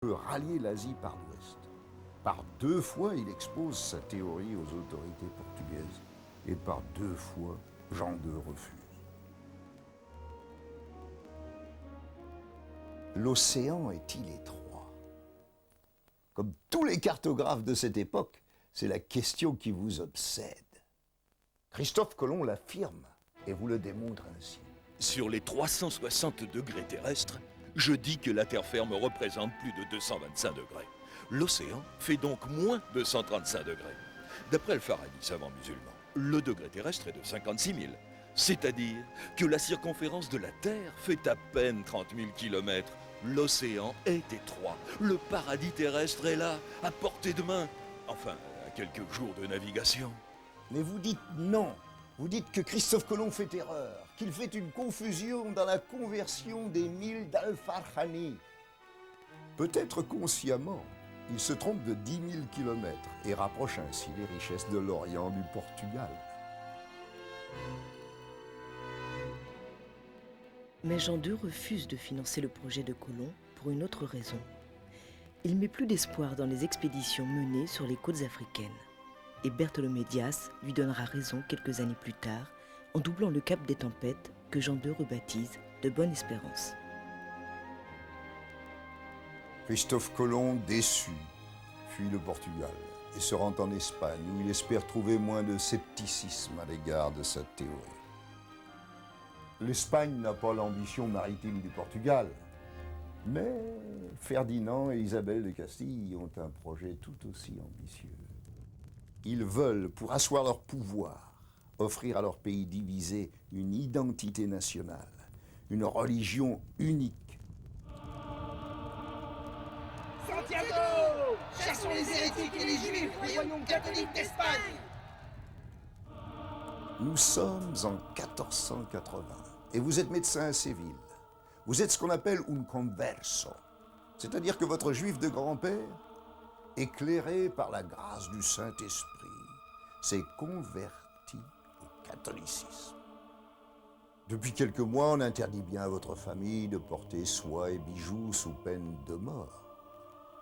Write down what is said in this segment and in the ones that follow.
peut rallier l'Asie par l'ouest. Par 2 fois, il expose sa théorie aux autorités portugaises. Et par 2 fois, Jean II refuse. L'océan est-il étroit? Comme tous les cartographes de cette époque, c'est la question qui vous obsède. Christophe Colomb l'affirme, et vous le démontre ainsi. Sur les 360 degrés terrestres, je dis que la terre ferme représente plus de 225 degrés. L'océan fait donc moins de 135 degrés. D'après le Farabi, savant musulman, le degré terrestre est de 56 000. C'est-à-dire que la circonférence de la Terre fait à peine 30 000 km. L'océan est étroit. Le paradis terrestre est là, à portée de main. Enfin, à quelques jours de navigation. Mais vous dites non. Vous dites que Christophe Colomb fait erreur, qu'il fait une confusion dans la conversion des milles d'Al-Farhani. Peut-être consciemment, il se trompe de 10 000 kilomètres et rapproche ainsi les richesses de l'Orient du Portugal. Mais Jean II refuse de financer le projet de Colomb pour une autre raison. Il met plus d'espoir dans les expéditions menées sur les côtes africaines. Et Bartholomé Dias lui donnera raison quelques années plus tard, en doublant le cap des tempêtes que Jean II rebaptise de Bonne-Espérance. Christophe Colomb, déçu, fuit le Portugal et se rend en Espagne où il espère trouver moins de scepticisme à l'égard de sa théorie. L'Espagne n'a pas l'ambition maritime du Portugal, mais Ferdinand et Isabelle de Castille ont un projet tout aussi ambitieux. Ils veulent, pour asseoir leur pouvoir, offrir à leur pays divisé une identité nationale, une religion unique. Santiago! Chassons les hérétiques et les juifs du royaume catholique d'Espagne! Nous sommes en 1480 et vous êtes médecin à Séville. Vous êtes ce qu'on appelle un converso, c'est-à-dire que votre juif de grand-père, éclairé par la grâce du Saint-Esprit, s'est converti au catholicisme. Depuis quelques mois, on interdit bien à votre famille de porter soie et bijoux sous peine de mort.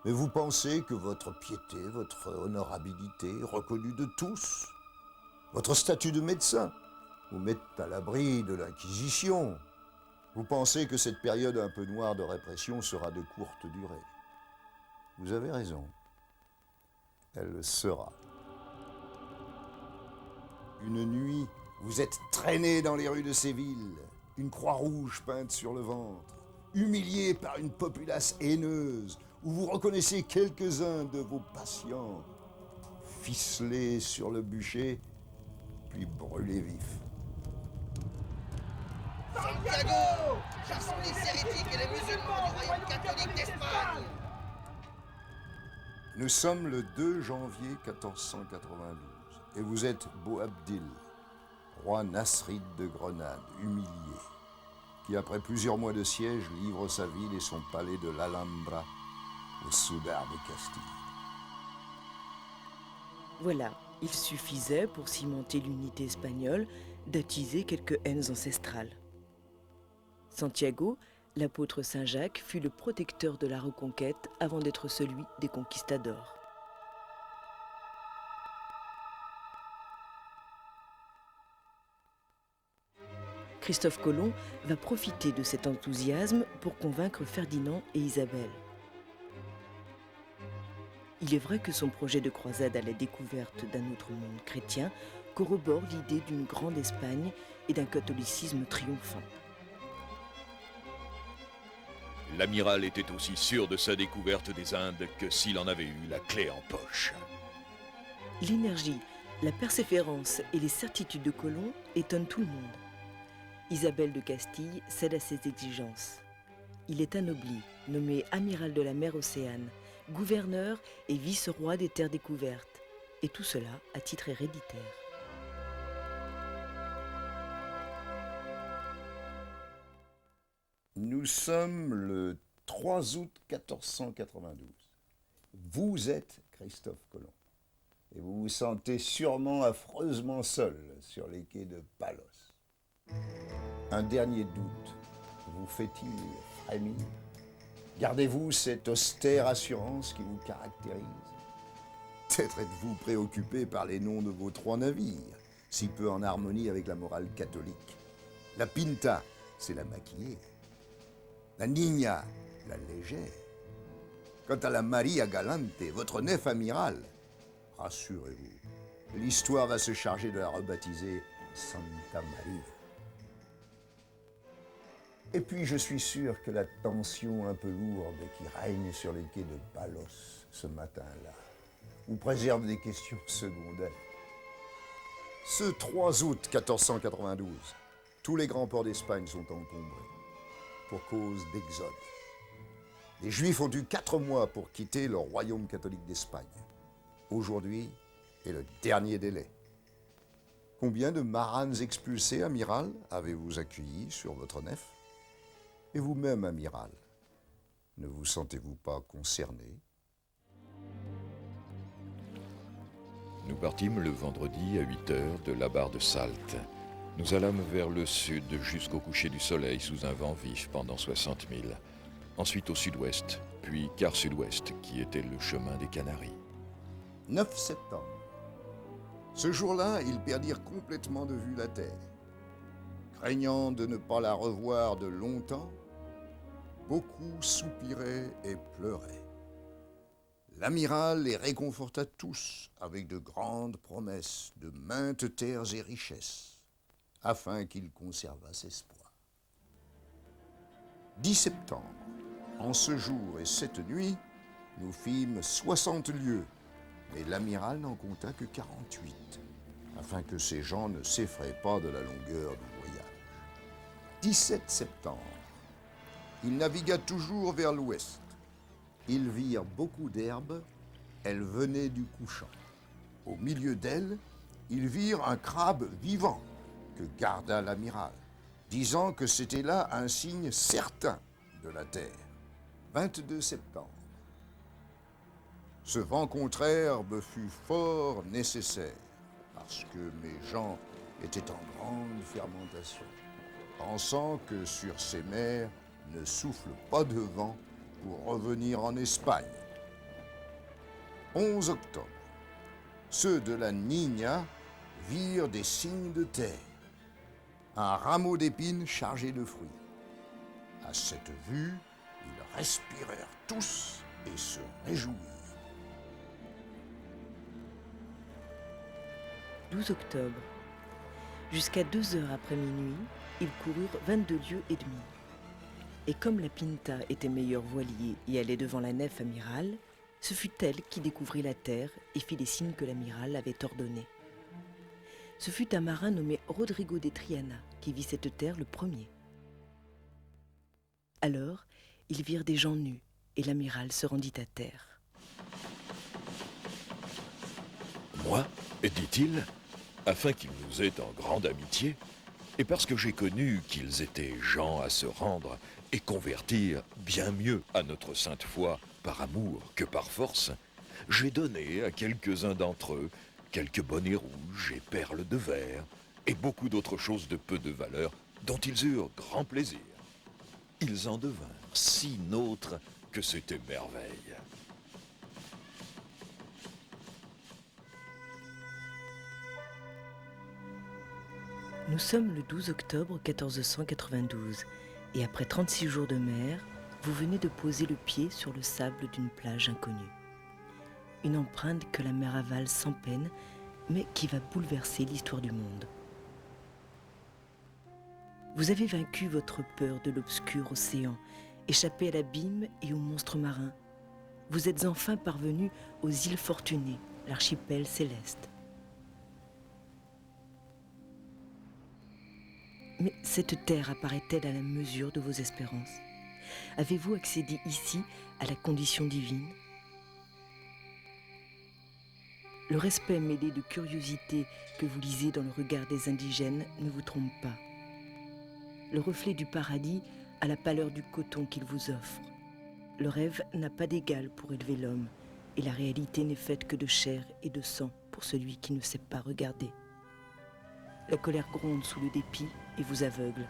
Mais vous pensez que votre piété, votre honorabilité, reconnue de tous, votre statut de médecin, vous mettent à l'abri de l'Inquisition. Vous pensez que cette période un peu noire de répression sera de courte durée. Vous avez raison. Elle le sera. Une nuit, vous êtes traîné dans les rues de Séville, une croix rouge peinte sur le ventre, humilié par une populace haineuse, où vous reconnaissez quelques-uns de vos patients, ficelés sur le bûcher, puis brûlés vifs. Santiago! Chassons les hérétiques et les musulmans du royaume catholique d'Espagne! Nous sommes le 2 janvier 1492 et vous êtes Boabdil, roi Nasrid de Grenade, humilié, qui après plusieurs mois de siège livre sa ville et son palais de l'Alhambra au soudard de Castille. Voilà, il suffisait pour cimenter l'unité espagnole d'attiser quelques haines ancestrales. Santiago, l'apôtre Saint-Jacques, fut le protecteur de la reconquête avant d'être celui des conquistadors. Christophe Colomb va profiter de cet enthousiasme pour convaincre Ferdinand et Isabelle. Il est vrai que son projet de croisade à la découverte d'un autre monde chrétien corrobore l'idée d'une grande Espagne et d'un catholicisme triomphant. L'amiral était aussi sûr de sa découverte des Indes que s'il en avait eu la clé en poche. L'énergie, la persévérance et les certitudes de Colomb étonnent tout le monde. Isabelle de Castille cède à ses exigences. Il est anobli, nommé amiral de la mer Océane, gouverneur et vice-roi des terres découvertes, et tout cela à titre héréditaire. Nous sommes le 3 août 1492. Vous êtes Christophe Colomb. Et vous vous sentez sûrement affreusement seul sur les quais de Palos. Un dernier doute vous fait-il frémir? Gardez-vous cette austère assurance qui vous caractérise. Peut-être êtes-vous préoccupé par les noms de vos 3 navires, si peu en harmonie avec la morale catholique. La Pinta, c'est la maquillée. La Niña, la légère. Quant à la Maria Galante, votre nef amiral, rassurez-vous, l'histoire va se charger de la rebaptiser Santa Maria. Et puis je suis sûr que la tension un peu lourde qui règne sur les quais de Palos ce matin-là vous préserve des questions secondaires. Ce 3 août 1492, tous les grands ports d'Espagne sont encombrés pour cause d'exode. Les Juifs ont eu 4 mois pour quitter le royaume catholique d'Espagne. Aujourd'hui est le dernier délai. Combien de maranes expulsés, amiral, avez-vous accueillis sur votre nef? Et vous-même, amiral, ne vous sentez-vous pas concerné? Nous partîmes le vendredi à 8 heures de la barre de Salte. Nous allâmes vers le sud jusqu'au coucher du soleil sous un vent vif pendant 60 milles. Ensuite au sud-ouest, puis quart sud-ouest, qui était le chemin des Canaries. 9 septembre. Ce jour-là, ils perdirent complètement de vue la terre. Craignant de ne pas la revoir de longtemps, beaucoup soupiraient et pleuraient. L'amiral les réconforta tous avec de grandes promesses de maintes terres et richesses, afin qu'ils conservassent espoir. 10 septembre. En ce jour et cette nuit, nous fîmes 60 lieues, mais l'amiral n'en compta que 48, afin que ces gens ne s'effraient pas de la longueur du voyage. 17 septembre. Il navigua toujours vers l'ouest. Ils virent beaucoup d'herbes, elles venaient du couchant. Au milieu d'elles, ils virent un crabe vivant que garda l'amiral, disant que c'était là un signe certain de la terre. 22 septembre. Ce vent contraire me fut fort nécessaire, parce que mes gens étaient en grande fermentation, pensant que sur ces mers ne souffle pas de vent pour revenir en Espagne. 11 octobre. Ceux de la Niña virent des signes de terre, un rameau d'épines chargé de fruits. À cette vue, ils respirèrent tous et se réjouirent. 12 octobre. Jusqu'à 2 heures après minuit, ils coururent 22 lieues et demie. Et comme la Pinta était meilleur voilier et allait devant la nef amirale, ce fut elle qui découvrit la terre et fit les signes que l'amiral avait ordonnés. Ce fut un marin nommé Rodrigo de Triana qui vit cette terre le premier. Alors, ils virent des gens nus et l'amiral se rendit à terre. Moi, dit-il, afin qu'ils nous aient en grande amitié, et parce que j'ai connu qu'ils étaient gens à se rendre et convertir bien mieux à notre sainte foi par amour que par force, j'ai donné à quelques-uns d'entre eux quelques bonnets rouges et perles de verre, et beaucoup d'autres choses de peu de valeur dont ils eurent grand plaisir. Ils en devinrent si nôtres que c'était merveille. Nous sommes le 12 octobre 1492 et après 36 jours de mer, vous venez de poser le pied sur le sable d'une plage inconnue. Une empreinte que la mer avale sans peine, mais qui va bouleverser l'histoire du monde. Vous avez vaincu votre peur de l'obscur océan, échappé à l'abîme et aux monstres marins. Vous êtes enfin parvenu aux îles Fortunées, l'archipel céleste. Mais cette terre apparaît-elle à la mesure de vos espérances? Avez-vous accédé ici à la condition divine? Le respect mêlé de curiosité que vous lisez dans le regard des indigènes ne vous trompe pas. Le reflet du paradis a la pâleur du coton qu'il vous offre. Le rêve n'a pas d'égal pour élever l'homme, et la réalité n'est faite que de chair et de sang pour celui qui ne sait pas regarder. La colère gronde sous le dépit et vous aveugle.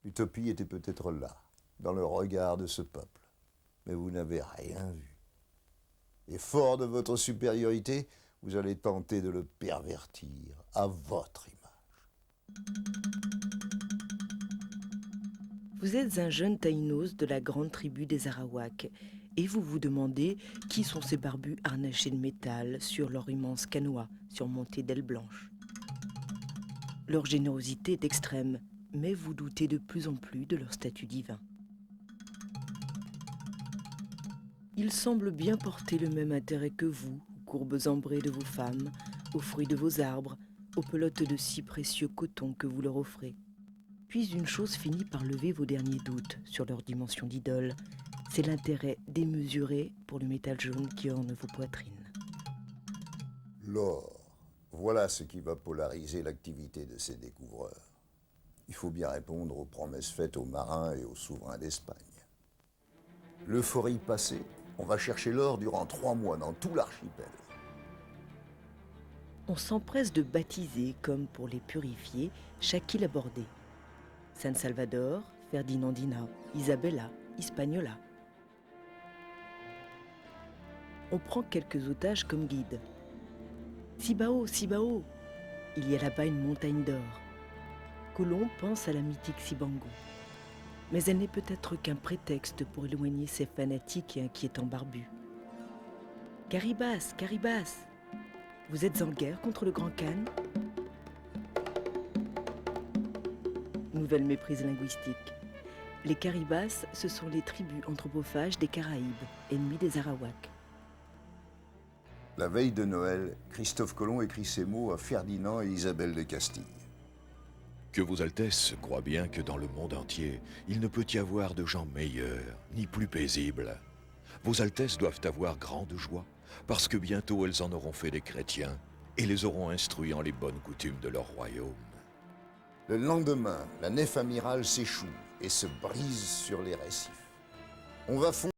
L'utopie était peut-être là, dans le regard de ce peuple. Mais vous n'avez rien vu. Et fort de votre supériorité, vous allez tenter de le pervertir à votre image. Vous êtes un jeune taïnos de la grande tribu des Arawaks et vous vous demandez qui sont ces barbus harnachés de métal sur leur immense canoë surmonté d'ailes blanches. Leur générosité est extrême, mais vous doutez de plus en plus de leur statut divin. Ils semblent bien porter le même intérêt que vous, aux courbes ambrées de vos femmes, aux fruits de vos arbres, aux pelotes de si précieux coton que vous leur offrez. Puis une chose finit par lever vos derniers doutes sur leur dimension d'idole, c'est l'intérêt démesuré pour le métal jaune qui orne vos poitrines. L'or, voilà ce qui va polariser l'activité de ces découvreurs. Il faut bien répondre aux promesses faites aux marins et aux souverains d'Espagne. L'euphorie passée, on va chercher l'or durant 3 mois dans tout l'archipel. On s'empresse de baptiser, comme pour les purifier, chaque île abordée. San Salvador, Ferdinandina, Isabella, Hispaniola. On prend quelques otages comme guides. Cibao, Cibao, il y a là-bas une montagne d'or. Colomb pense à la mythique Cibango. Mais elle n'est peut-être qu'un prétexte pour éloigner ces fanatiques et inquiétants barbus. Caribas, Caribas, vous êtes en guerre contre le Grand Khan? Nouvelle méprise linguistique. Les Caribas, ce sont les tribus anthropophages des Caraïbes, ennemis des Arawaks. La veille de Noël, Christophe Colomb écrit ces mots à Ferdinand et Isabelle de Castille. Que vos Altesses croient bien que dans le monde entier, il ne peut y avoir de gens meilleurs, ni plus paisibles. Vos Altesses doivent avoir grande joie, parce que bientôt elles en auront fait des chrétiens, et les auront instruits en les bonnes coutumes de leur royaume. Le lendemain, la nef amirale s'échoue et se brise sur les récifs. On va fondre